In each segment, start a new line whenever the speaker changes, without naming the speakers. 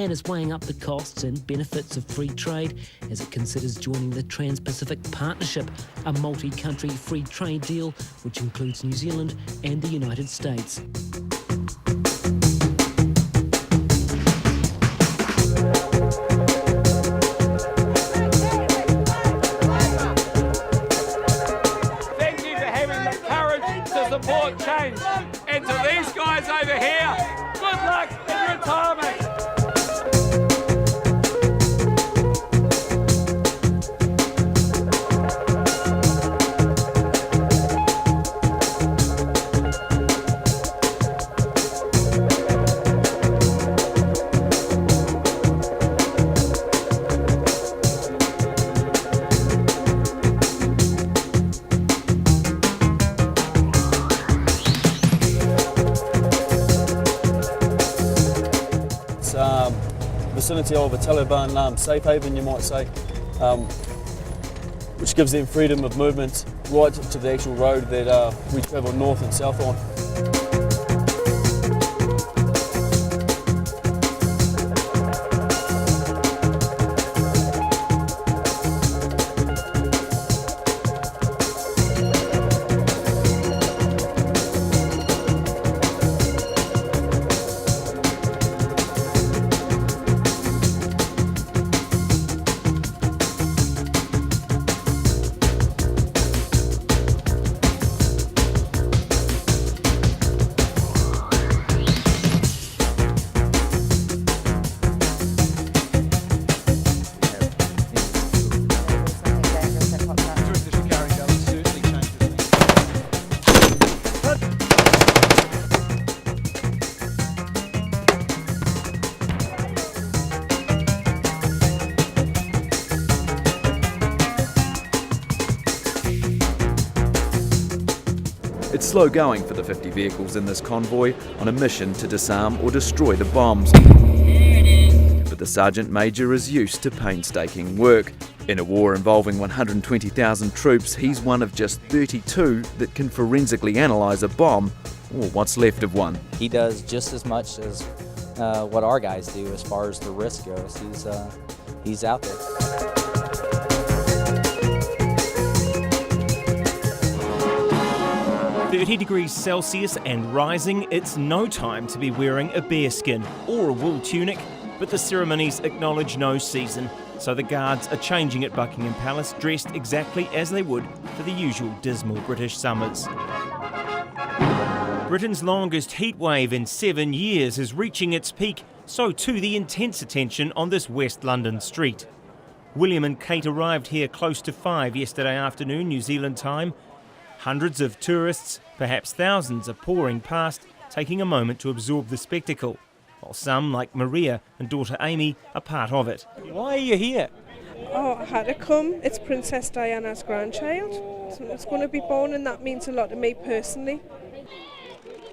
Japan is weighing up the costs and benefits of free trade as it considers joining the Trans-Pacific Partnership, a multi-country free trade deal which includes New Zealand and the United States.
Support change. And to these guys over here, good luck in retirement.
Vicinity of a Taliban safe haven, you might say, which gives them freedom of movement right to the actual road that we travel north and south on.
It's slow going for the 50 vehicles in this convoy on a mission to disarm or destroy the bombs. But the Sergeant Major is used to painstaking work. In a war involving 120,000 troops, he's one of just 32 that can forensically analyse a bomb, or what's left of one.
He does just as much as what our guys do as far as the risk goes. He's out there.
30 degrees Celsius and rising, it's no time to be wearing a bearskin or a wool tunic, but the ceremonies acknowledge no season, so the guards are changing at Buckingham Palace, dressed exactly as they would for the usual dismal British summers. Britain's longest heatwave in 7 years is reaching its peak, so too the intense attention on this West London street. William and Kate arrived here close to 5 yesterday afternoon, New Zealand time. Hundreds of tourists, perhaps thousands, are pouring past, taking a moment to absorb the spectacle, while some, like Maria and daughter Amy, are part of it.
Why are you here?
Oh, I had to come. It's Princess Diana's grandchild. So it's going to be born, and that means a lot to me personally.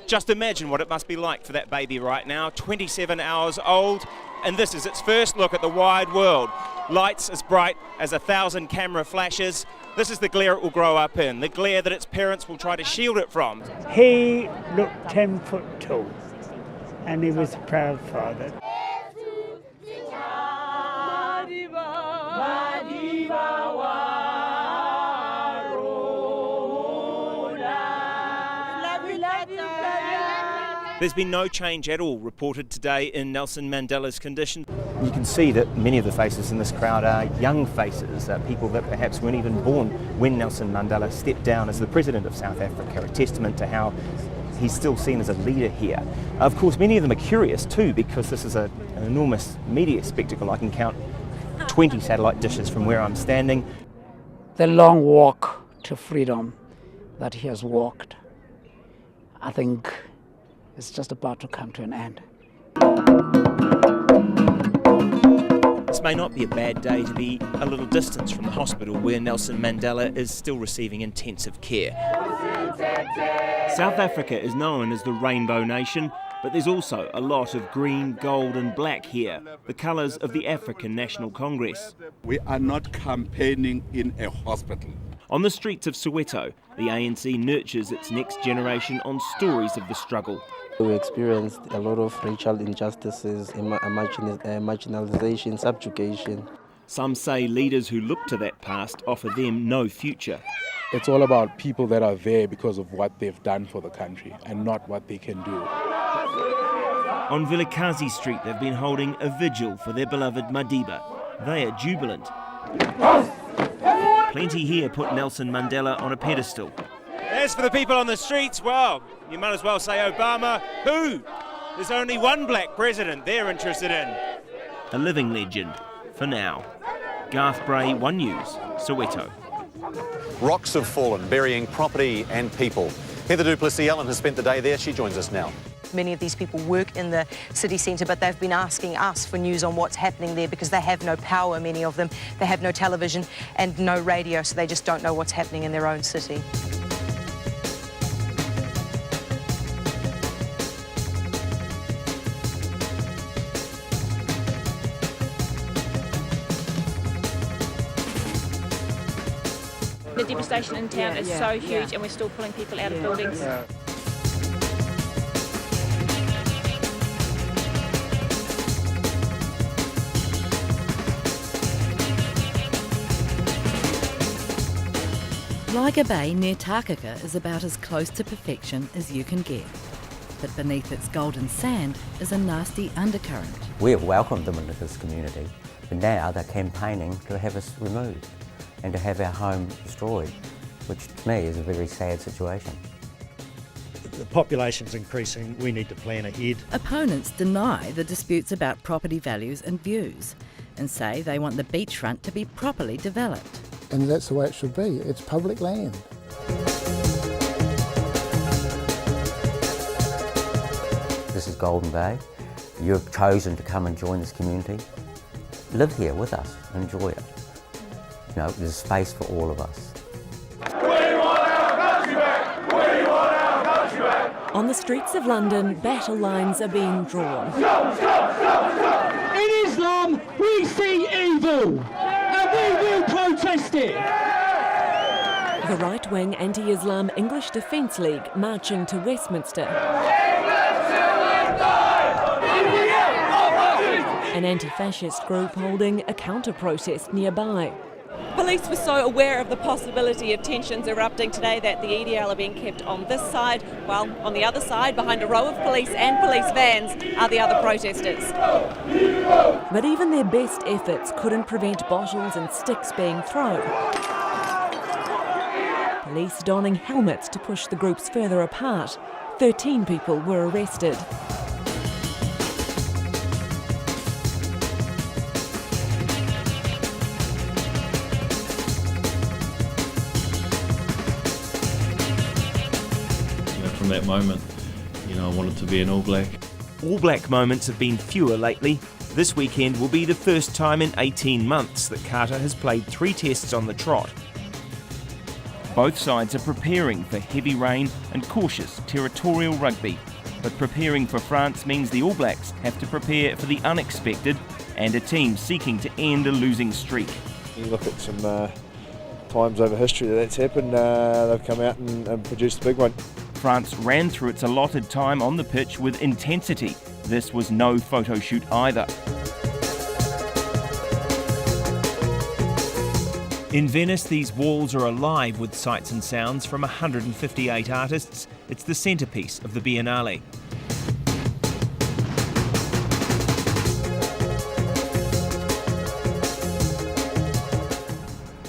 Just imagine what it must be like for that baby right now, 27 hours old, and this is its first look at the wide world. Lights as bright as 1,000 camera flashes. This is the glare it will grow up in, the glare that its parents will try to shield it from.
He looked 10 foot tall, and he was a proud father.
There's been no change at all reported today in Nelson Mandela's condition.
You can see that many of the faces in this crowd are young faces, people that perhaps weren't even born when Nelson Mandela stepped down as the President of South Africa, a testament to how he's still seen as a leader here. Of course, many of them are curious too, because this is an enormous media spectacle. I can count 20 satellite dishes from where I'm standing.
The long walk to freedom that he has walked, I think, it's just about to come to an end.
This may not be a bad day to be a little distance from the hospital where Nelson Mandela is still receiving intensive care. South Africa is known as the Rainbow Nation, but there's also a lot of green, gold and black here, the colours of the African National Congress.
We are not campaigning in a hospital.
On the streets of Soweto, the ANC nurtures its next generation on stories of the struggle.
We experienced a lot of racial injustices, marginalization, subjugation.
Some say leaders who look to that past offer them no future.
It's all about people that are there because of what they've done for the country and not what they can do.
On Vilakazi Street, they've been holding a vigil for their beloved Madiba. They are jubilant. Plenty here put Nelson Mandela on a pedestal.
As for the people on the streets, well, you might as well say Obama. Who? There's only one black president they're interested in.
A living legend, for now. Garth Bray, One News, Soweto.
Rocks have fallen, burying property and people. Heather Duplessis-Allen has spent the day there. She joins us now.
Many of these people work in the city centre, but they've been asking us for news on what's happening there because they have no power, many of them. They have no television and no radio, so they just don't know what's happening in their own city.
The devastation in town is so huge and we're still pulling people out of buildings.
Liger Bay near Takaka is about as close to perfection as you can get. But beneath its golden sand is a nasty undercurrent.
We have welcomed them into this community, but now they're campaigning to have us removed and to have our home destroyed, which to me is a very sad situation.
The population's increasing, we need to plan ahead.
Opponents deny the disputes about property values and views and say they want the beachfront to be properly developed.
And that's the way it should be. It's public land.
This is Golden Bay. You've chosen to come and join this community. Live here with us, enjoy it. You know, there's space for all of us.
On the streets of London, battle lines are being drawn.
In Islam, we see evil, and we will protest it.
The right-wing anti-Islam English Defence League marching to Westminster. An anti-fascist group holding a counter-protest nearby.
Police were so aware of the possibility of tensions erupting today that the EDL are being kept on this side, while on the other side, behind a row of police and police vans, are the other protesters.
But even their best efforts couldn't prevent bottles and sticks being thrown. Police donning helmets to push the groups further apart. 13 people were arrested.
From that moment, I wanted to be an All Black.
All Black moments have been fewer lately. This weekend will be the first time in 18 months that Carter has played 3 tests on the trot. Both sides are preparing for heavy rain and cautious territorial rugby. But preparing for France means the All Blacks have to prepare for the unexpected and a team seeking to end a losing streak.
You look at some times over history that's happened, they've come out and produced a big one.
France ran through its allotted time on the pitch with intensity. This was no photo shoot either. In Venice, these walls are alive with sights and sounds from 158 artists. It's the centrepiece of the Biennale.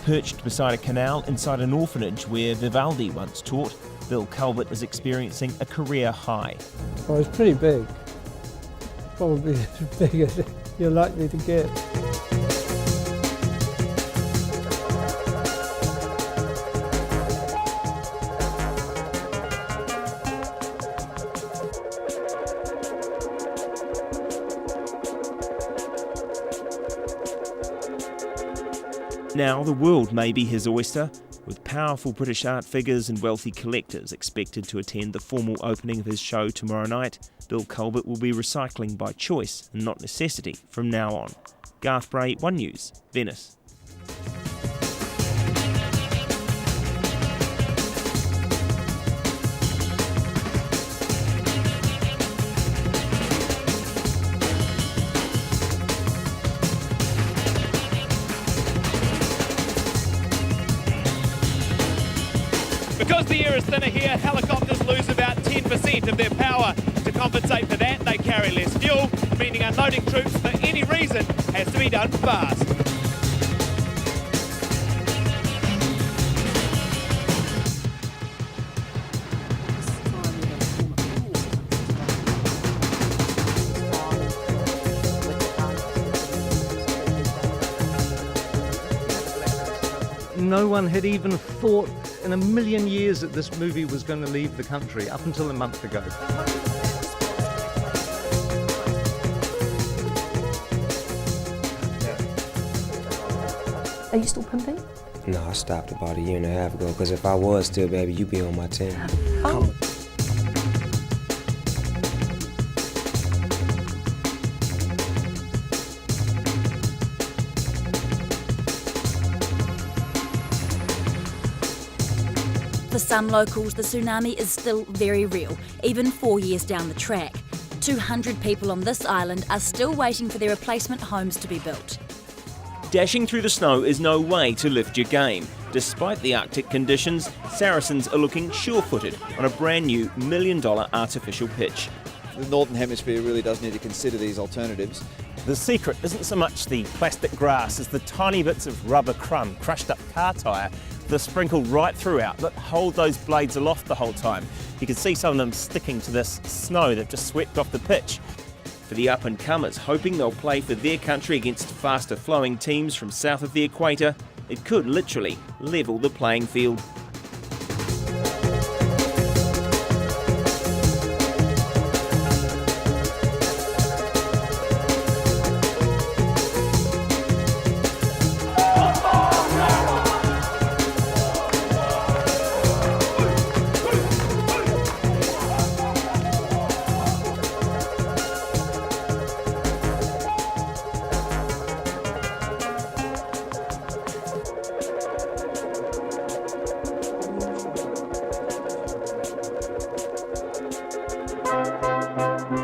Perched beside a canal inside an orphanage where Vivaldi once taught, Bill Culbert is experiencing a career high.
Well, it's pretty big. Probably as big as you're likely to get.
Now the world may be his oyster, with powerful British art figures and wealthy collectors expected to attend the formal opening of his show tomorrow night. Bill Culbert will be recycling by choice and not necessity from now on. Garth Bray, One News, Venice.
Because the air is thinner here, helicopters lose about 10% of their power. To compensate for that, they carry less fuel, meaning unloading troops for any reason has to be done fast.
No one had even thought in a million years that this movie was going to leave the country up until a month ago.
Are you still pimping?
No, I stopped about a year and a half ago, because if I was still, baby, you'd be on my team.
Oh.
For some locals, the tsunami is still very real, even 4 years down the track. 200 people on this island are still waiting for their replacement homes to be built.
Dashing through the snow is no way to lift your game. Despite the Arctic conditions, Saracens are looking sure-footed on a brand new $1 million artificial pitch.
The Northern Hemisphere really does need to consider these alternatives.
The secret isn't so much the plastic grass as the tiny bits of rubber crumb, crushed up car tyre, that are sprinkled right throughout that hold those blades aloft the whole time. You can see some of them sticking to this snow they've just swept off the pitch. For the up-and-comers hoping they'll play for their country against faster-flowing teams from south of the equator, it could literally level the playing field.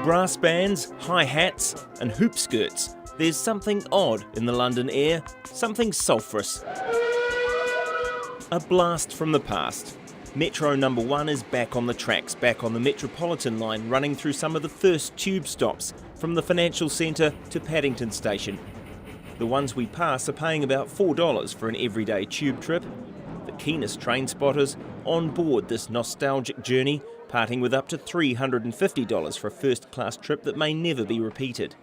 Brass bands, high hats and hoop skirts. There's something odd in the London air, something sulphurous. A blast from the past. Metro number 1 is back on the tracks, back on the Metropolitan line, running through some of the first tube stops from the financial centre to Paddington Station. The ones we pass are paying about $4 for an everyday tube trip. The keenest train spotters on board this nostalgic journey, parting with up to $350 for a first-class trip that may never be repeated.